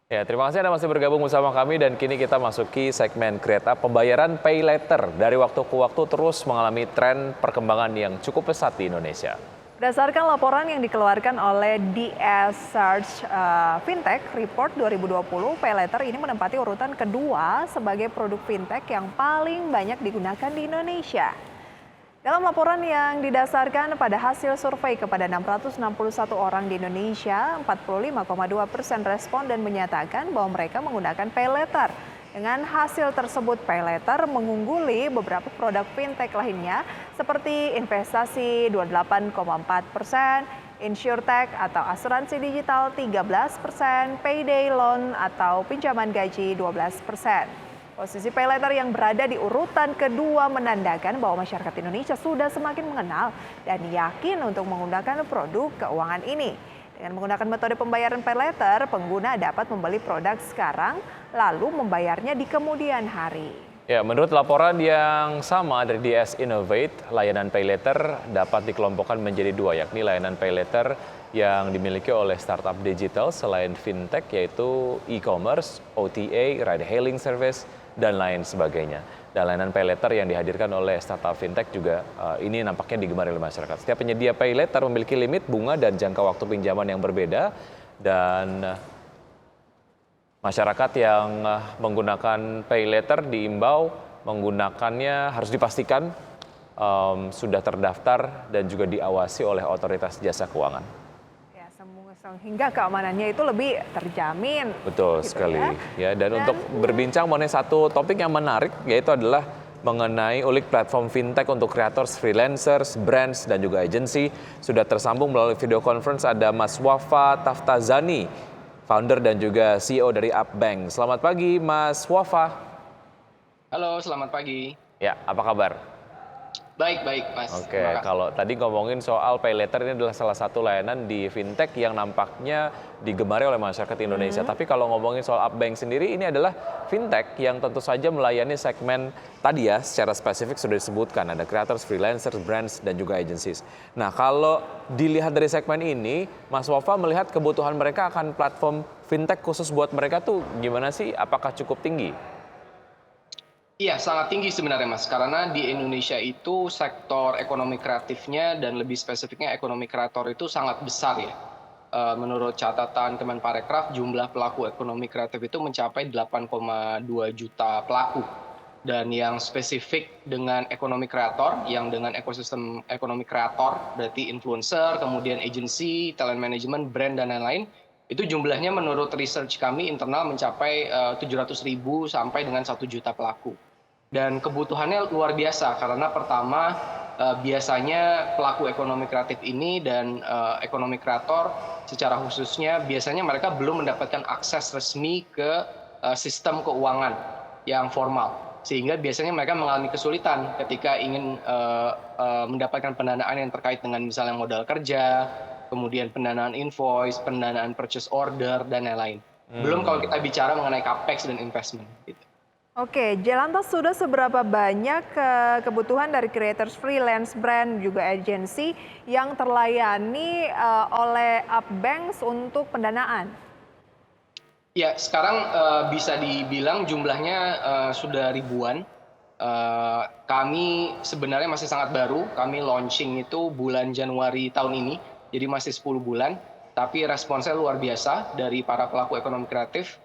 Ya, terima kasih Anda masih bergabung bersama kami dan kini kita masuki segmen Create Up. Pembayaran pay later dari waktu ke waktu terus mengalami tren perkembangan yang cukup pesat di Indonesia. Berdasarkan laporan yang dikeluarkan oleh DS Search Fintech Report 2020, PayLater ini menempati urutan kedua sebagai produk fintech yang paling banyak digunakan di Indonesia. Dalam laporan yang didasarkan pada hasil survei kepada 661 orang di Indonesia, 45,2% responden menyatakan bahwa mereka menggunakan PayLater. Dengan hasil tersebut, PayLater mengungguli beberapa produk fintech lainnya seperti investasi 28,4%, InsurTech atau asuransi digital 13%, Payday Loan atau pinjaman gaji 12%. Posisi PayLater yang berada di urutan kedua menandakan bahwa masyarakat Indonesia sudah semakin mengenal dan yakin untuk menggunakan produk keuangan ini. Dengan menggunakan metode pembayaran PayLater, pengguna dapat membeli produk sekarang lalu membayarnya di kemudian hari. Ya, menurut laporan yang sama dari DS Innovate, layanan PayLater dapat dikelompokkan menjadi dua, yakni layanan PayLater yang dimiliki oleh startup digital selain fintech yaitu e-commerce, OTA, ride-hailing service, dan lain sebagainya. Dan layanan PayLater yang dihadirkan oleh startup fintech juga ini nampaknya digemari oleh masyarakat. Setiap penyedia PayLater memiliki limit bunga dan jangka waktu pinjaman yang berbeda dan masyarakat yang menggunakan PayLater diimbau menggunakannya harus dipastikan sudah terdaftar dan juga diawasi oleh otoritas jasa keuangan. Hingga keamanannya itu lebih terjamin. Betul gitu sekali. Ya, dan untuk berbincang mengenai satu topik yang menarik yaitu adalah mengenai ulik platform fintech untuk creators, freelancers, brands, dan juga agensi. Sudah tersambung melalui video conference ada Mas Wafa Taftazani, founder dan juga CEO dari Upbank. Selamat pagi Mas Wafa. Halo, selamat pagi. Ya, apa kabar? Baik, Mas. Oke, kalau tadi ngomongin soal PayLater ini adalah salah satu layanan di fintech yang nampaknya digemari oleh masyarakat Indonesia. Tapi kalau ngomongin soal Upbank sendiri, ini adalah fintech yang tentu saja melayani segmen tadi ya, secara spesifik sudah disebutkan. Ada creators, freelancers, brands, dan juga agencies. Nah, kalau dilihat dari segmen ini, Mas Wafa melihat kebutuhan mereka akan platform fintech khusus buat mereka tuh gimana sih? Apakah cukup tinggi? Iya, sangat tinggi sebenarnya, Mas. Karena di Indonesia itu sektor ekonomi kreatifnya dan lebih spesifiknya ekonomi kreator itu sangat besar ya. Menurut catatan Kemenparekraf, jumlah pelaku ekonomi kreatif itu mencapai 8,2 juta pelaku. Dan yang spesifik dengan ekonomi kreator, yang dengan ekosistem ekonomi kreator, berarti influencer, kemudian agency, talent management, brand, dan lain-lain, itu jumlahnya menurut research kami internal mencapai 700.000 sampai dengan 1 juta pelaku. Dan kebutuhannya luar biasa karena pertama biasanya pelaku ekonomi kreatif ini dan ekonomi kreator secara khususnya biasanya mereka belum mendapatkan akses resmi ke sistem keuangan yang formal. Sehingga biasanya mereka mengalami kesulitan ketika ingin mendapatkan pendanaan yang terkait dengan misalnya modal kerja, kemudian pendanaan invoice, pendanaan purchase order, dan lain-lain. Belum kalau kita bicara mengenai capex dan investment. Gitu. Oke, lantas sudah seberapa banyak kebutuhan dari creators freelance, brand, juga agensi yang terlayani oleh Upbank untuk pendanaan? Ya, sekarang bisa dibilang jumlahnya sudah ribuan. Kami sebenarnya masih sangat baru, kami launching itu bulan Januari tahun ini, jadi masih 10 bulan. Tapi responsnya luar biasa dari para pelaku ekonomi kreatif.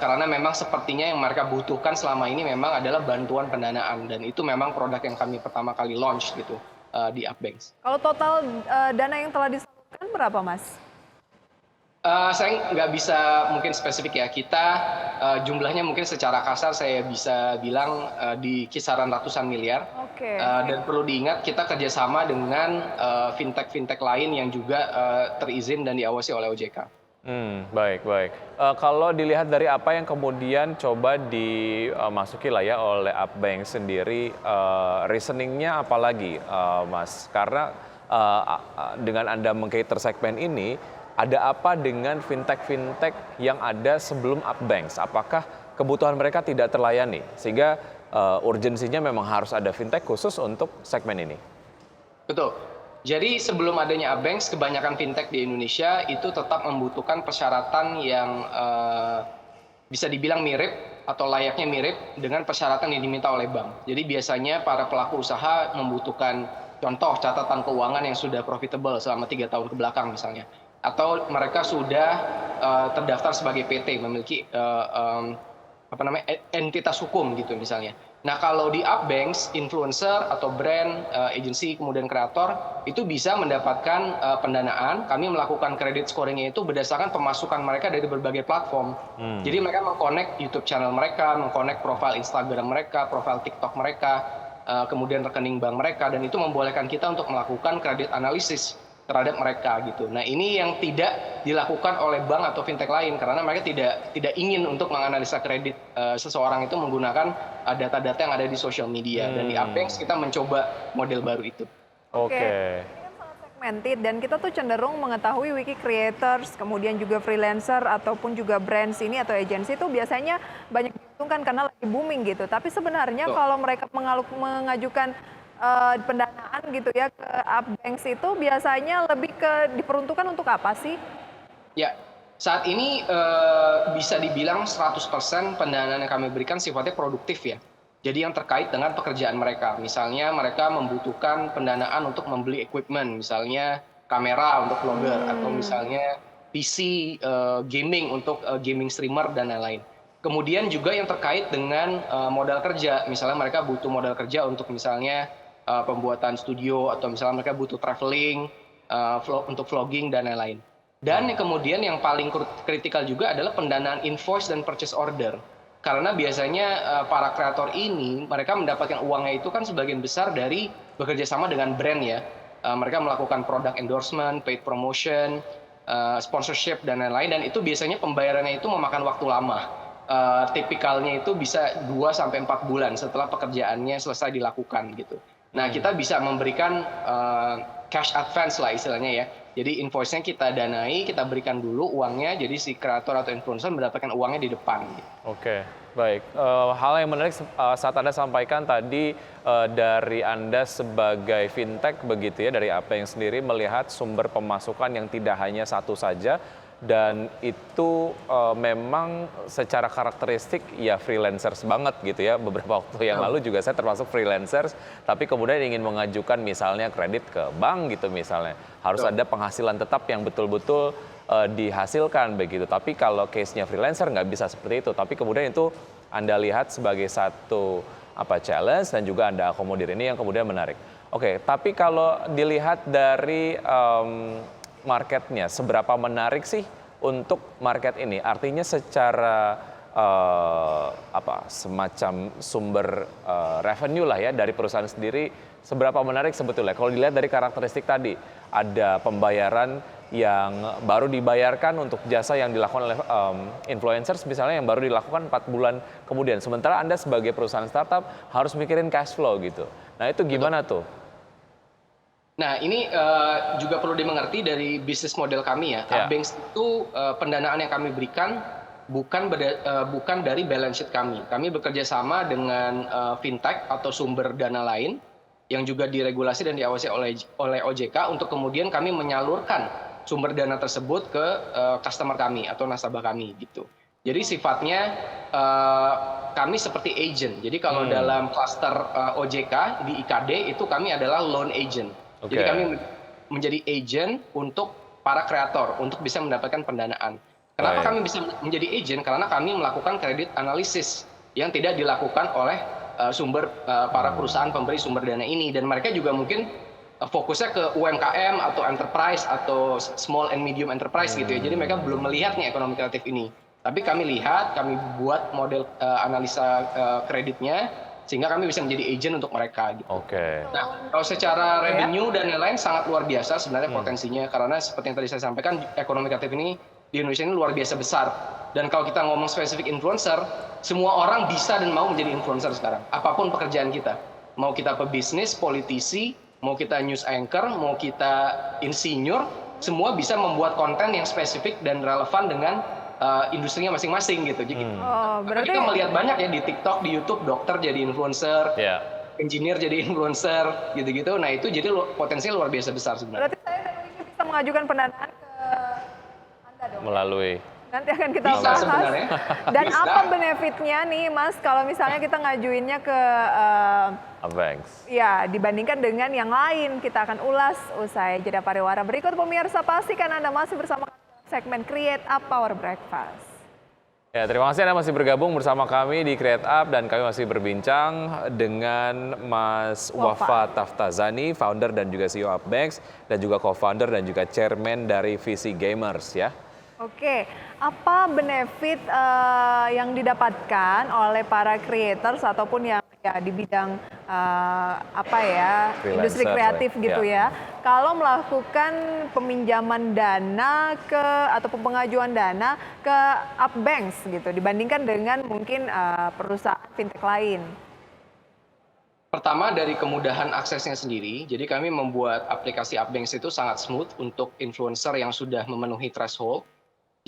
Karena memang sepertinya yang mereka butuhkan selama ini memang adalah bantuan pendanaan dan itu memang produk yang kami pertama kali launch gitu di Upbank. Kalau total dana yang telah disalurkan berapa, Mas? Saya nggak bisa mungkin spesifik ya. Kita jumlahnya mungkin secara kasar saya bisa bilang di kisaran ratusan miliar. Oke. Dan perlu diingat kita kerjasama dengan fintech lain yang juga terizin dan diawasi oleh OJK. Baik. Kalau dilihat dari apa yang kemudian coba dimasuki lah ya oleh Upbank sendiri, reasoningnya apa lagi, Mas? Karena dengan Anda meng-cater segmen ini, ada apa dengan fintech yang ada sebelum Upbank? Apakah kebutuhan mereka tidak terlayani? Sehingga urgensinya memang harus ada fintech khusus untuk segmen ini? Betul. Jadi sebelum adanya Abanks, kebanyakan fintech di Indonesia itu tetap membutuhkan persyaratan yang bisa dibilang mirip atau layaknya mirip dengan persyaratan yang diminta oleh bank. Jadi biasanya para pelaku usaha membutuhkan contoh catatan keuangan yang sudah profitable selama 3 tahun ke belakang misalnya. Atau mereka sudah terdaftar sebagai PT, memiliki entitas hukum gitu misalnya. Nah kalau di Upbanks, influencer atau brand, agency, kemudian kreator itu bisa mendapatkan pendanaan. Kami melakukan credit scoringnya itu berdasarkan pemasukan mereka dari berbagai platform. Jadi mereka mengconnect YouTube channel mereka, mengconnect profil Instagram mereka, profil TikTok mereka, kemudian rekening bank mereka, dan itu membolehkan kita untuk melakukan kredit analisis terhadap mereka gitu. Nah ini yang tidak dilakukan oleh bank atau fintech lain karena mereka tidak ingin untuk menganalisa kredit seseorang itu menggunakan data-data yang ada di social media. Dan di Upbanks kita mencoba model baru itu. Oke. Ini kan sangat segmented dan kita tuh cenderung mengetahui wiki creators, kemudian juga freelancer ataupun juga brands ini atau agensi itu biasanya banyak diuntungkan karena lagi booming gitu. Tapi sebenarnya kalau mereka mengajukan pendanaan gitu ya ke Upbanks itu biasanya lebih diperuntukkan untuk apa sih? Ya, saat ini bisa dibilang 100% pendanaan yang kami berikan sifatnya produktif ya. Jadi yang terkait dengan pekerjaan mereka. Misalnya mereka membutuhkan pendanaan untuk membeli equipment, misalnya kamera untuk vlogger atau misalnya PC gaming untuk gaming streamer dan lain-lain. Kemudian juga yang terkait dengan modal kerja, misalnya mereka butuh modal kerja untuk misalnya pembuatan studio atau misalnya mereka butuh traveling untuk vlogging dan lain-lain. Dan kemudian yang paling kritikal juga adalah pendanaan invoice dan purchase order. Karena biasanya para kreator ini mereka mendapatkan uangnya itu kan sebagian besar dari bekerja sama dengan brand ya. Mereka melakukan product endorsement, paid promotion, sponsorship dan lain-lain, dan itu biasanya pembayarannya itu memakan waktu lama. Tipikalnya itu bisa 2-4 bulan setelah pekerjaannya selesai dilakukan gitu. Nah, kita bisa memberikan cash advance lah istilahnya ya. Jadi invoice-nya kita danai, kita berikan dulu uangnya, jadi si kreator atau influencer mendapatkan uangnya di depan. Gitu. Oke, baik. Hal yang menarik saat Anda sampaikan tadi dari Anda sebagai fintech begitu ya, dari apa yang sendiri melihat sumber pemasukan yang tidak hanya satu saja, dan itu memang secara karakteristik ya freelancers banget gitu ya. Beberapa waktu yang lalu juga saya termasuk freelancers, tapi kemudian ingin mengajukan misalnya kredit ke bank gitu misalnya. Harus ada penghasilan tetap yang betul-betul dihasilkan begitu. Tapi kalau case-nya freelancer nggak bisa seperti itu. Tapi kemudian itu Anda lihat sebagai satu challenge dan juga Anda akomodir, ini yang kemudian menarik. Oke, tapi kalau dilihat dari marketnya, seberapa menarik sih untuk market ini? Artinya secara semacam sumber revenue lah ya dari perusahaan sendiri, seberapa menarik sebetulnya? Kalau dilihat dari karakteristik tadi, ada pembayaran yang baru dibayarkan untuk jasa yang dilakukan oleh influencers misalnya, yang baru dilakukan 4 bulan kemudian. Sementara Anda sebagai perusahaan startup harus mikirin cash flow gitu. Nah itu gimana tuh? Nah ini juga perlu dimengerti dari bisnis model kami ya. Upbanks itu pendanaan yang kami berikan bukan dari balance sheet kami. Kami bekerja sama dengan fintech atau sumber dana lain yang juga diregulasi dan diawasi oleh OJK untuk kemudian kami menyalurkan sumber dana tersebut ke customer kami atau nasabah kami gitu. Jadi sifatnya kami seperti agent. Jadi kalau dalam klaster OJK di IKD itu kami adalah loan agent. Jadi kami menjadi agent untuk para kreator untuk bisa mendapatkan pendanaan. Kenapa kami bisa menjadi agent? Karena kami melakukan kredit analisis yang tidak dilakukan oleh sumber para perusahaan pemberi sumber dana ini, dan mereka juga mungkin fokusnya ke UMKM atau enterprise atau small and medium enterprise gitu ya. Jadi mereka belum melihat nih ekonomi kreatif ini. Tapi kami lihat, kami buat model analisa kreditnya sehingga kami bisa menjadi agent untuk mereka gitu. Nah, kalau secara revenue dan lain-lain sangat luar biasa sebenarnya potensinya, karena seperti yang tadi saya sampaikan, ekonomi kreatif ini di Indonesia ini luar biasa besar. Dan kalau kita ngomong spesifik influencer, semua orang bisa dan mau menjadi influencer sekarang. Apapun pekerjaan kita. Mau kita pebisnis, politisi, mau kita news anchor, mau kita insinyur, semua bisa membuat konten yang spesifik dan relevan dengan industrinya masing-masing gitu. Berarti kita melihat banyak ya di TikTok, di YouTube, dokter jadi influencer, engineer jadi influencer gitu-gitu. Nah itu jadi potensinya luar biasa besar sebenarnya. Berarti saya dan Wiki bisa mengajukan pendanaan ke Anda dong. Melalui Nanti akan kita Bisa bahas. sebenarnya. Dan Bisa. apa benefitnya nih Mas kalau misalnya kita ngajuinnya ke Abanks. ya dibandingkan dengan yang lain. Kita akan ulas usai jeda pariwara berikut. Pemirsa, pastikan Anda masih bersama segmen Create Up Power Breakfast. Ya, terima kasih Anda masih bergabung bersama kami di Create Up dan kami masih berbincang dengan Mas Wafa Taftazani, founder dan juga CEO Abanks dan juga co-founder dan juga chairman dari VC Gamers ya. Oke, apa benefit yang didapatkan oleh para creators ataupun yang ya di bidang industri Freelancer, kreatif gitu ya. kalau melakukan peminjaman dana ataupun pengajuan dana ke Abanks gitu dibandingkan dengan mungkin perusahaan fintech lain? Pertama dari kemudahan aksesnya sendiri, jadi kami membuat aplikasi Abanks itu sangat smooth untuk influencer yang sudah memenuhi threshold.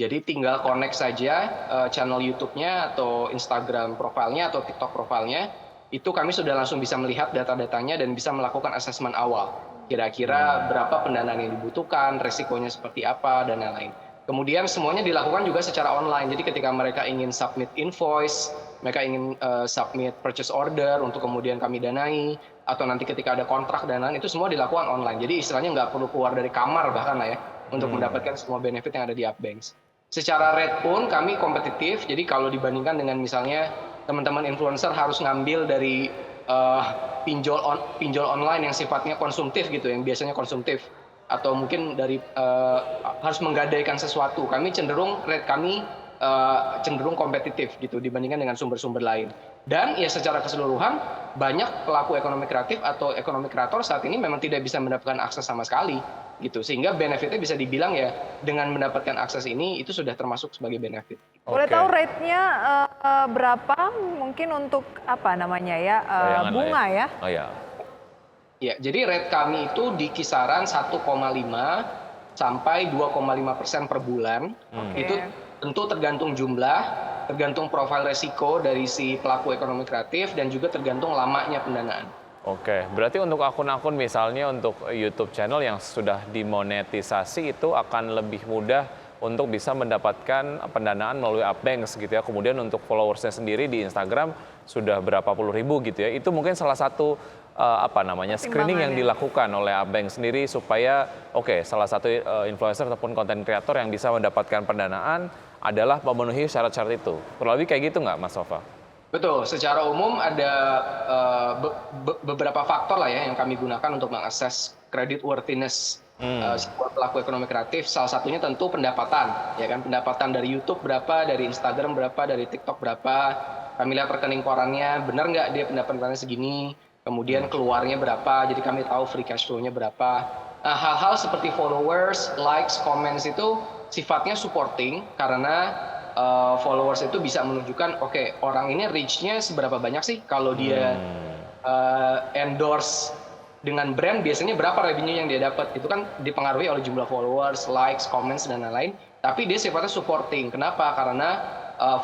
Jadi tinggal connect saja channel YouTube-nya atau Instagram profilnya atau TikTok profilnya, itu kami sudah langsung bisa melihat data-datanya dan bisa melakukan asesmen awal. Kira-kira berapa pendanaan yang dibutuhkan, resikonya seperti apa, dan lain-lain. Kemudian semuanya dilakukan juga secara online, jadi ketika mereka ingin submit invoice, mereka ingin submit purchase order untuk kemudian kami danai, atau nanti ketika ada kontrak dan lain-lain, itu semua dilakukan online. Jadi istilahnya nggak perlu keluar dari kamar bahkan lah ya, untuk mendapatkan semua benefit yang ada di Abanks. Secara rate pun kami kompetitif, jadi kalau dibandingkan dengan misalnya teman-teman influencer harus ngambil dari pinjol online yang sifatnya konsumtif gitu, yang biasanya konsumtif, atau mungkin dari harus menggadaikan sesuatu. Kami cenderung rate kami cenderung kompetitif gitu dibandingkan dengan sumber-sumber lain. Dan ya secara keseluruhan banyak pelaku ekonomi kreatif atau ekonomi kreator saat ini memang tidak bisa mendapatkan akses sama sekali gitu. Sehingga benefitnya bisa dibilang ya dengan mendapatkan akses ini itu sudah termasuk sebagai benefit. Boleh tahu rate-nya berapa mungkin untuk apa namanya ya bunga ya? Oh ya. Ya, jadi rate kami itu di kisaran 1,5 sampai 2,5% per bulan. Itu tentu tergantung jumlah, tergantung profil resiko dari si pelaku ekonomi kreatif, dan juga tergantung lamanya pendanaan. Oke, berarti untuk akun-akun misalnya untuk YouTube channel yang sudah dimonetisasi itu akan lebih mudah untuk bisa mendapatkan pendanaan melalui Abanks gitu ya. Kemudian untuk followersnya sendiri di Instagram sudah berapa puluh ribu gitu ya. Itu mungkin salah satu screening yang dilakukan oleh Abanks sendiri supaya salah satu influencer ataupun konten kreator yang bisa mendapatkan pendanaan adalah memenuhi syarat-syarat itu. Kurang lebih kayak gitu nggak, Mas Wafa? Betul, secara umum ada beberapa faktor lah ya yang kami gunakan untuk mengakses credit worthiness sebuah pelaku ekonomi kreatif. Salah satunya tentu pendapatan, ya kan, pendapatan dari YouTube berapa, dari Instagram berapa, dari TikTok berapa. Kami lihat rekening korannya, benar nggak dia pendapatannya segini, kemudian keluarnya berapa, jadi kami tahu free cash flow-nya berapa. Nah, hal-hal seperti followers, likes, comments itu sifatnya supporting karena followers itu bisa menunjukkan orang ini reach-nya seberapa banyak sih kalau dia endorse dengan brand, biasanya berapa revenue yang dia dapat. Itu kan dipengaruhi oleh jumlah followers, likes, comments, dan lain-lain. Tapi dia sifatnya supporting. Kenapa? Karena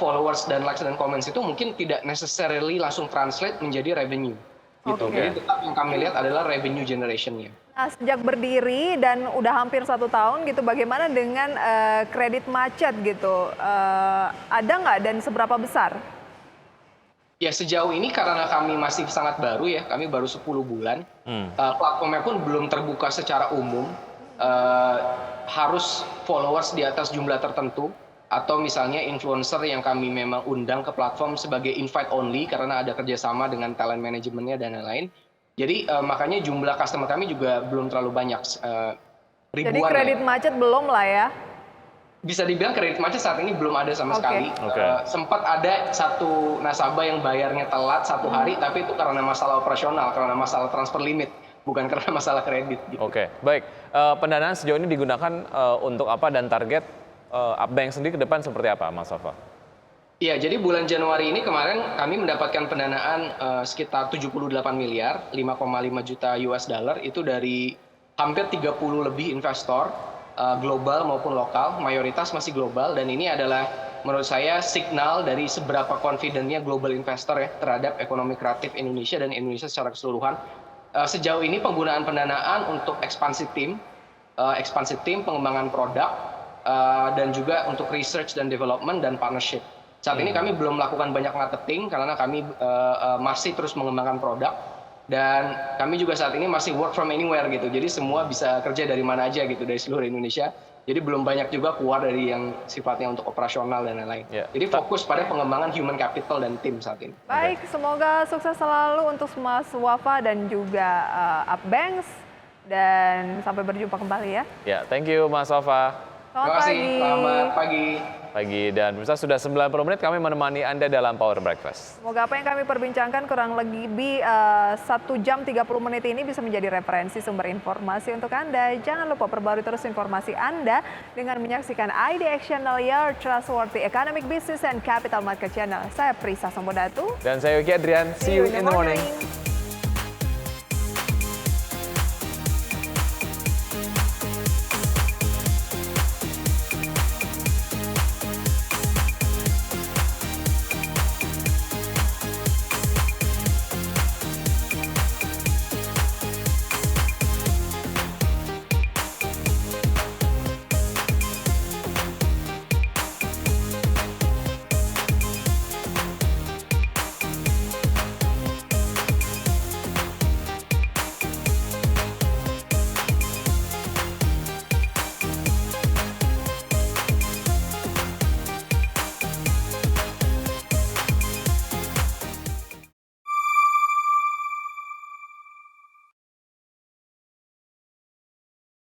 followers dan likes dan comments itu mungkin tidak necessarily langsung translate menjadi revenue. Gitu. Jadi tetap yang kami lihat adalah revenue generation-nya. Nah, sejak berdiri dan udah hampir 1 tahun gitu, bagaimana dengan kredit macet gitu? Ada nggak dan seberapa besar? Ya sejauh ini karena kami masih sangat baru ya, kami baru 10 bulan. Platformnya pun belum terbuka secara umum. Harus followers di atas jumlah tertentu. Atau misalnya influencer yang kami memang undang ke platform sebagai invite only karena ada kerjasama dengan talent manajemennya dan lain-lain. Jadi makanya jumlah customer kami juga belum terlalu banyak, ribuan. Jadi kredit macet belum lah ya? Bisa dibilang kredit macet saat ini belum ada sama sekali. Sempat ada satu nasabah yang bayarnya telat 1 hari, tapi itu karena masalah operasional, karena masalah transfer limit, bukan karena masalah kredit. Gitu. Oke, baik. Pendanaan sejauh ini digunakan untuk apa dan target Abanks sendiri ke depan seperti apa, Mas Wafa? Iya, jadi bulan Januari ini kemarin kami mendapatkan pendanaan sekitar 78 miliar, 5,5 juta US dollar itu dari hampir 30 lebih investor global maupun lokal, mayoritas masih global, dan ini adalah menurut saya signal dari seberapa confident-nya global investor ya terhadap ekonomi kreatif Indonesia dan Indonesia secara keseluruhan. Sejauh ini penggunaan pendanaan untuk ekspansi tim, pengembangan produk, dan juga untuk research dan development dan partnership. Saat ini kami belum melakukan banyak marketing karena kami masih terus mengembangkan produk, dan kami juga saat ini masih work from anywhere gitu. Jadi semua bisa kerja dari mana aja gitu, dari seluruh Indonesia. Jadi belum banyak juga keluar dari yang sifatnya untuk operasional dan lain-lain. Jadi fokus pada pengembangan human capital dan tim saat ini. Baik, semoga sukses selalu untuk Mas Wafa dan juga Upbanks. Dan sampai berjumpa kembali ya. Ya, thank you Mas Wafa. Terima kasih, selamat pagi. Dan pemirsa, sudah 90 menit kami menemani Anda dalam Power Breakfast. Semoga apa yang kami perbincangkan kurang lebih 1 jam 30 menit ini bisa menjadi referensi sumber informasi untuk Anda. Jangan lupa perbarui terus informasi Anda dengan menyaksikan ID Actionable, your trustworthy economic business and capital market channel. Saya Prisa Sambodatu. Dan saya Yogi Adrian. See you in the morning.